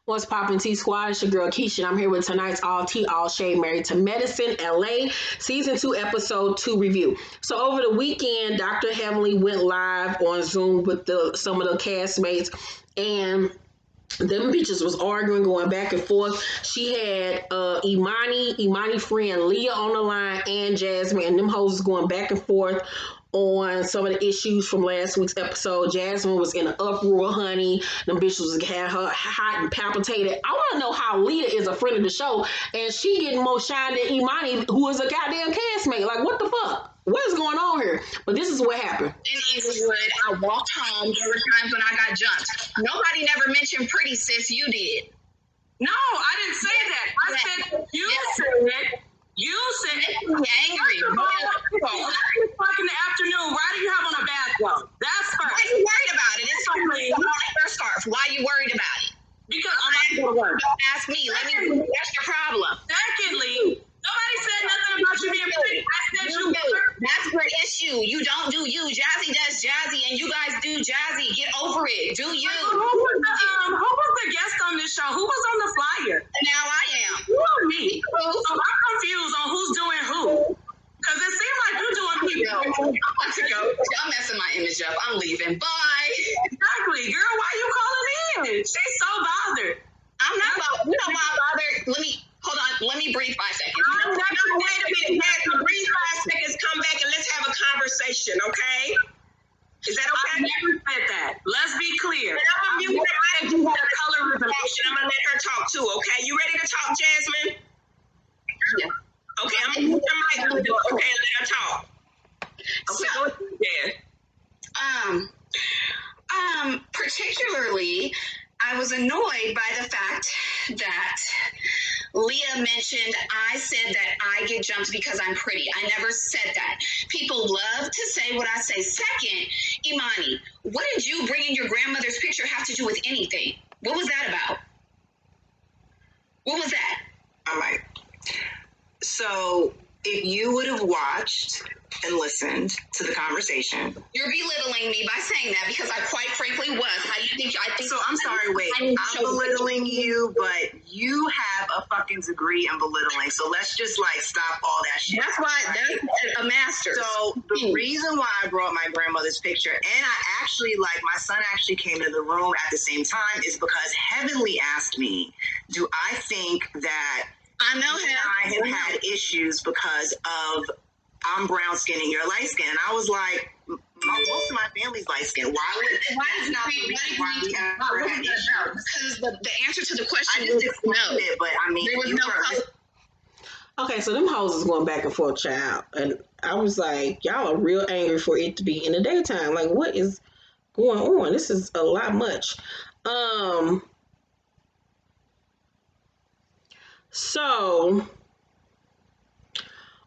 What's poppin' T Squad? It's your girl Keisha. And I'm here with tonight's All Tea, All Shade Married to Medicine LA Season 2, Episode 2 review. So over the weekend, Dr. Heavenly went live on Zoom with some of the castmates, and them bitches was arguing, going back and forth. She had Imani friend Leah on the line, and Jazmin, and them hoes was going back and forth on some of the issues from last week's episode. Jazmin was in an uproar, honey. Them bitches had her hot and palpitated. I want to know how Leah is a friend of the show, and she getting more shine than Imani, who is a goddamn castmate. Like, what the fuck? What is going on here? But this is what happened. In Inglewood, I walked home. There were times when I got jumped. Nobody never mentioned pretty, sis. You did. No, I didn't say that. I said you said it. You said it. Angry. O'clock in the afternoon. Why do you have on a bathrobe? That's first. Why are you worried about it? It's like your scarf. Why are you worried about it? Because I'm not going to work. Don't ask me. Let me. That's your problem. Secondly, nobody said nothing about you being pretty. I said you were. That's your issue. You don't do you. Jazzy does Jazzy, and you guys do Jazzy. Get over it. Do you? Who was the guest on this show? Who was on the flyer? Now I am. You or me? So I'm confused on who's doing who. Because it seems like you're doing people. I'm about to go. I'm messing my image up. I'm leaving. Bye. Exactly. Girl, why you calling in? She's so bothered. I'm not bothered. You know why I'm bothered? Hold on. Let me breathe 5 seconds. Wait a minute, Mack. Breathe 5 seconds. Come back and let's have a conversation, okay? Is that okay? I never said that. Let's be clear. And I'm gonna mute the mic. You got a colorism issue. I'm gonna let her talk too, okay? You ready to talk, Jazmin? Yeah. Okay, I'm gonna mute the mic. Okay, let her talk. Okay, go ahead. Particularly, I was annoyed by the fact that Leah mentioned I said that I get jumped because I'm pretty. I never said that. People love to say what I say. Second, Imani, what did you bringing your grandmother's picture have to do with anything? What was that about? What was that? All right. So if you would have watched and listened to the conversation. You're belittling me by saying that because I quite frankly was. How do you think? I think so. I'm sorry. Wait, I'm belittling you, but you have a fucking degree in belittling. So let's just stop all that shit. That's why that's a master's. So the reason why I brought my grandmother's picture, and I actually my son actually came to the room at the same time, is because Heavenly asked me, do I think that I know I have had issues because of I'm brown skin and you're light skin? And I was like, most of my family's light skin. Why is not the reason why we have had issues? Because the answer to the question I just was explained no. it, but I mean, There was no Okay, so them hoes is going back and forth, child. And I was like, y'all are real angry for it to be in the daytime. Like, what is going on? This is a lot much. So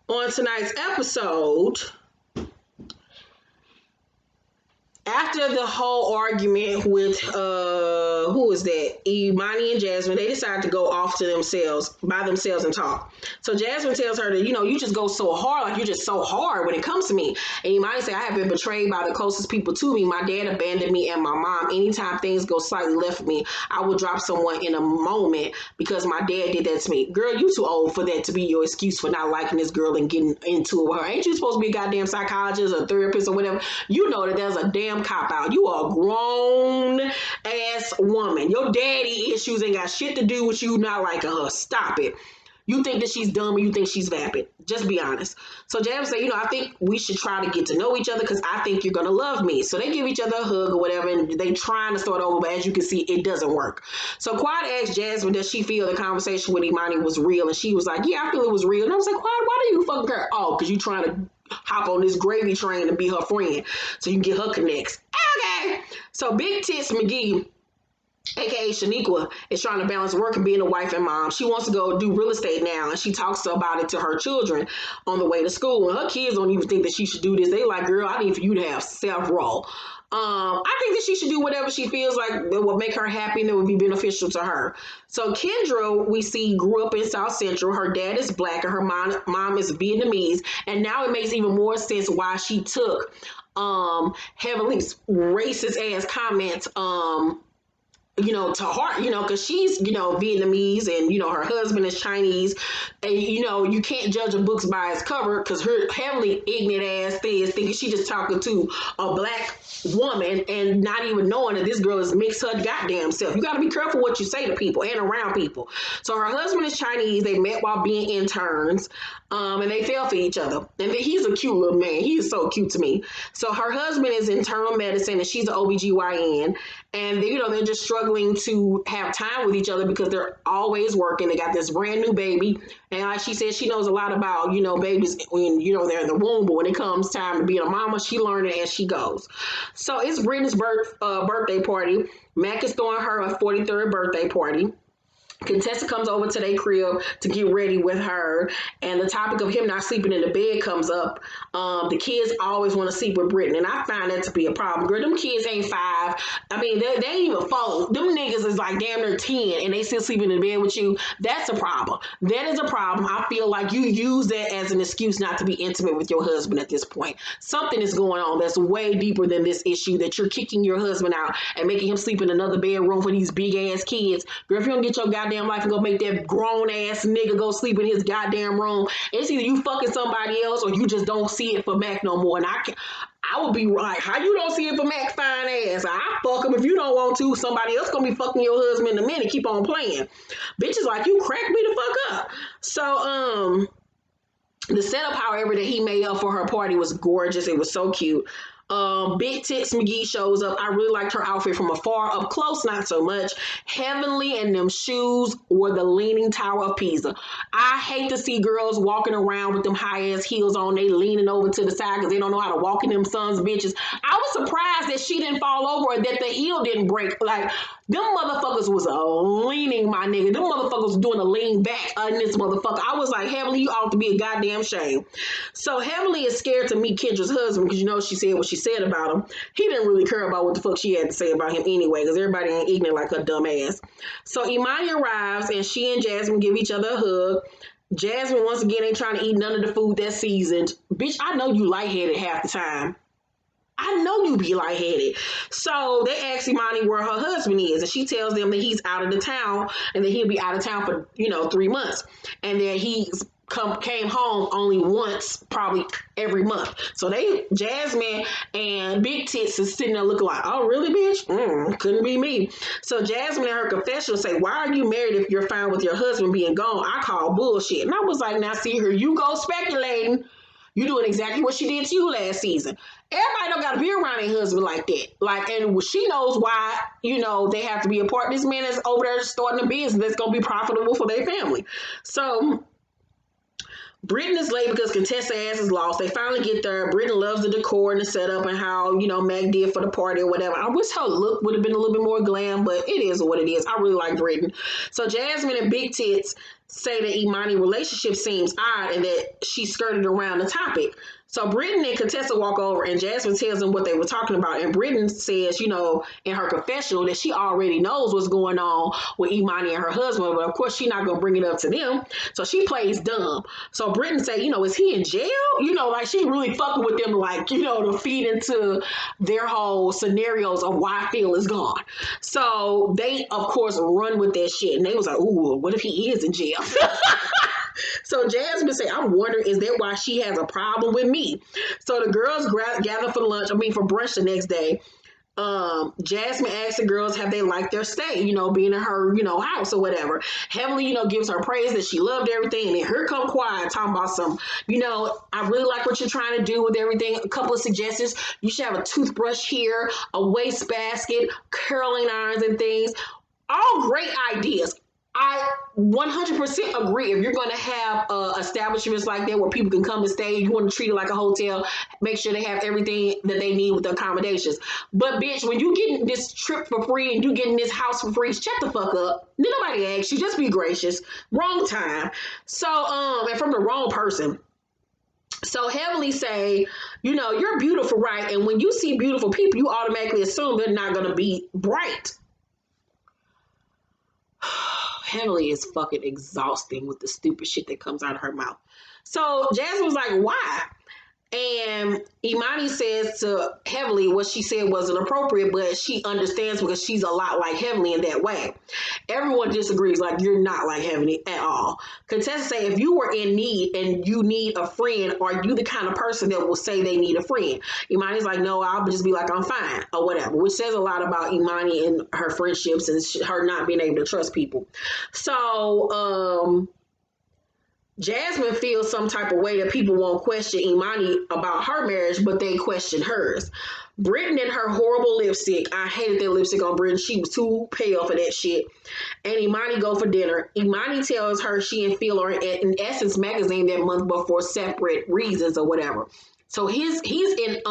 on tonight's episode, after the whole argument with who is that? Imani and Jazmin, they decided to go off to themselves, by themselves, and talk. So Jazmin tells her that, you just go so hard, like you're just so hard when it comes to me. And Imani say, I have been betrayed by the closest people to me. My dad abandoned me and my mom. Anytime things go slightly left for me, I will drop someone in a moment because my dad did that to me. Girl, you too old for that to be your excuse for not liking this girl and getting into it with her. Ain't you supposed to be a goddamn psychologist or therapist or whatever? You know that there's a damn cop out. You are a grown ass woman. Your daddy issues ain't got shit to do with you not liking her. Stop it. You think that she's dumb or you think she's vapid. Just be honest. So Jam said, I think we should try to get to know each other because I think you're going to love me. So they give each other a hug or whatever, and they trying to start over, but as you can see, it doesn't work. So Quad asked Jazmin, does she feel the conversation with Imani was real? And she was like, yeah, I feel it was real. And I was like, Quad, why do you fucking care? Oh, because you trying to hop on this gravy train and be her friend so you can get her connects. Okay. So Big Tits McGee, aka Shaniqua, is trying to balance work and being a wife and mom. She wants to go do real estate now, and she talks about it to her children on the way to school. And her kids don't even think that she should do this. They like, girl, I need for you to have several. I think that she should do whatever she feels like that would make her happy and that would be beneficial to her. So Kendra, we see, grew up in South Central. Her dad is black and her mom is Vietnamese. And now it makes even more sense why she took Heavenly's racist ass comments to heart, because she's, Vietnamese and, her husband is Chinese. And, you can't judge a book by its cover because her heavily ignorant ass thing is thinking she just talking to a black woman and not even knowing that this girl is mixed her goddamn self. You got to be careful what you say to people and around people. So her husband is Chinese. They met while being interns, and they fell for each other. And he's a cute little man. He is so cute to me. So her husband is internal medicine and she's an OBGYN. And they're just struggling to have time with each other because they're always working. They got this brand new baby. And like she said, she knows a lot about, babies when, they're in the womb. But when it comes time to being a mama, she learned it as she goes. So it's Britten's birthday party. Mack is throwing her a 43rd birthday party. Contessa comes over to their crib to get ready with her, and the topic of him not sleeping in the bed comes up. The kids always want to sleep with Britten, and I find that to be a problem. Girl, them kids ain't 5. I mean, they ain't even 4. Them niggas is like damn near 10, and they still sleeping in the bed with you. That's a problem. That is a problem. I feel like you use that as an excuse not to be intimate with your husband at this point. Something is going on that's way deeper than this issue that you're kicking your husband out and making him sleep in another bedroom for these big ass kids. Girl, if you don't get your goddamn life and go make that grown ass nigga go sleep in his goddamn room, it's either you fucking somebody else or you just don't see it for Mack no more. And I would be like, how you don't see it for Mack fine ass? I fuck him if you don't want to. Somebody else gonna be fucking your husband in a minute. Keep on playing. Bitches like you crack me the fuck up. So the setup, however, that he made up for her party was gorgeous. It was so cute. Big Tits McGee shows up. I really liked her outfit from afar. Up close, not so much. Heavenly and them shoes were the Leaning Tower of Pisa. I hate to see girls walking around with them high ass heels on. They leaning over to the side because they don't know how to walk in them sons bitches. I was surprised that she didn't fall over and that the heel didn't break. Like, them motherfuckers was leaning, my nigga. Them motherfuckers was doing a lean back on this motherfucker. I was like, Heavenly, you ought to be a goddamn shame. So Heavenly is scared to meet Kendra's husband because she said what she said about him. He didn't really care about what the fuck she had to say about him anyway because everybody ain't ignorant like her dumb ass. So Imani arrives and she and Jazmin give each other a hug. Jazmin once again ain't trying to eat none of the food that's seasoned. Bitch, I know you lightheaded half the time. I know you be lightheaded. So they ask Imani where her husband is, and she tells them that he's out of the town and that he'll be out of town for 3 months, and that he's came home only once, probably every month. So Jazmin and Big Tits is sitting there looking like, oh really, bitch? Couldn't be me. So Jazmin in her confessional say, why are you married if you're fine with your husband being gone? I call bullshit. And I was like, now see, here you go speculating. You doing exactly what she did to you last season. Everybody don't gotta be around their husband like that. Like, and she knows why, they have to be apart. This man is over there starting a business that's gonna be profitable for their family. So Britten is late because Contessa ass is lost. They finally get there. Britten loves the decor and the setup and how, Mack did for the party or whatever. I wish her look would have been a little bit more glam, but it is what it is. I really like Britten. So Jazmin and Big Tits say that Imani relationship seems odd and that she skirted around the topic. So Britten and Contessa walk over and Jazmin tells them what they were talking about. And Britten says, in her confessional that she already knows what's going on with Imani and her husband. But of course, she's not going to bring it up to them. So she plays dumb. So Britten say, is he in jail? Like she really fucking with them, like, to feed into their whole scenarios of why Phil is gone. So they, of course, run with that shit. And they was like, ooh, what if he is in jail? So Jazmin say, I'm wondering, is that why she has a problem with me? So the girls gather for brunch the next day. Jazmin asks the girls, have they liked their stay, being in her, house or whatever. Heavenly, gives her praise that she loved everything. And then here come Quiet talking about some, I really like what you're trying to do with everything. A couple of suggestions. You should have a toothbrush here, a wastebasket, curling irons and things. All great ideas. I 100% agree. If you're going to have establishments like that where people can come and stay, you want to treat it like a hotel, make sure they have everything that they need with the accommodations. But bitch, when you getting this trip for free and you getting this house for free, shut the fuck up. Nobody asked you. Just be gracious. Wrong time. So, and from the wrong person. So Heavenly say, you're beautiful, right? And when you see beautiful people, you automatically assume they're not going to be bright. Heavenly is fucking exhausting with the stupid shit that comes out of her mouth. So Jazmin was like, why? And Imani says to Heavenly what she said wasn't appropriate, but she understands because she's a lot like Heavenly in that way. Everyone disagrees, like you're not like Heavenly at all. Contessa say if you were in need and you need a friend, are you the kind of person that will say they need a friend? Imani's like, no, I'll just be like, I'm fine or whatever, which says a lot about Imani and her friendships and her not being able to trust people. So, Jazmin feels some type of way that people won't question Imani about her marriage, but they question hers. Britten and her horrible lipstick. I hated that lipstick on Britten. She was too pale for that shit. And Imani go for dinner. Imani tells her she and Phil are in Essence magazine that month, but for separate reasons or whatever. So he's in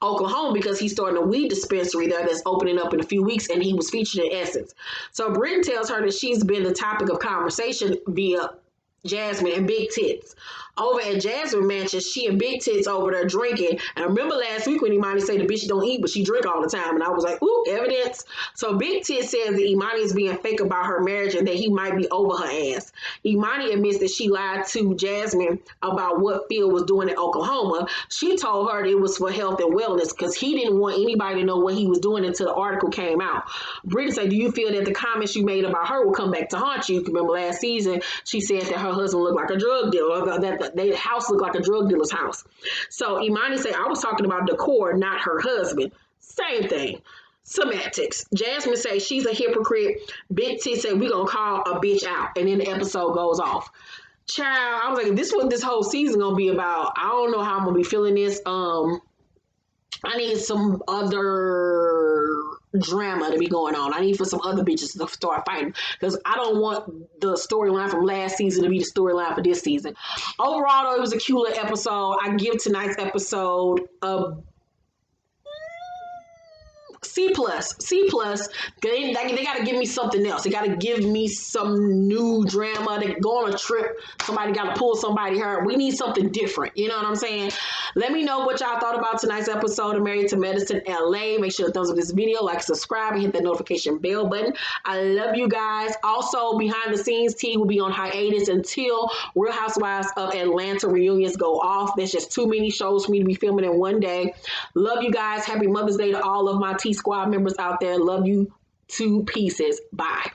Oklahoma because he's starting a weed dispensary there that's opening up in a few weeks, and he was featured in Essence. So Britten tells her that she's been the topic of conversation via Jazmin and Big Tits. Over at Jazmin Mansion, she and Big Tits over there drinking. And I remember last week when Imani said the bitch don't eat, but she drink all the time. And I was like, ooh, evidence. So Big Tits says that Imani is being fake about her marriage and that he might be over her ass. Imani admits that she lied to Jazmin about what Phil was doing in Oklahoma. She told her that it was for health and wellness because he didn't want anybody to know what he was doing until the article came out. Britten said, do you feel that the comments you made about her will come back to haunt you? Remember last season, she said that her husband looked like a drug dealer, that their house looked like a drug dealer's house. So Imani said, I was talking about decor, not her husband. Same thing. Semantics. Jazmin says she's a hypocrite. Big T said, we're going to call a bitch out. And then the episode goes off. Child, I was like, this is what this whole season going to be about. I don't know how I'm going to be feeling this. I need some other drama to be going on. I need for some other bitches to start fighting because I don't want the storyline from last season to be the storyline for this season. Overall, though, it was a cute little episode. I give tonight's episode a C plus. They got to give me something else. They got to give me some new drama. They go on a trip. Somebody got to pull somebody hurt. We need something different. You know what I'm saying? Let me know what y'all thought about tonight's episode of Married to Medicine LA. Make sure to thumbs up this video, like, subscribe, and hit that notification bell button. I love you guys. Also, behind the scenes, T will be on hiatus until Real Housewives of Atlanta reunions go off. There's just too many shows for me to be filming in one day. Love you guys. Happy Mother's Day to all of my T Squad members out there. Love you to pieces. Bye.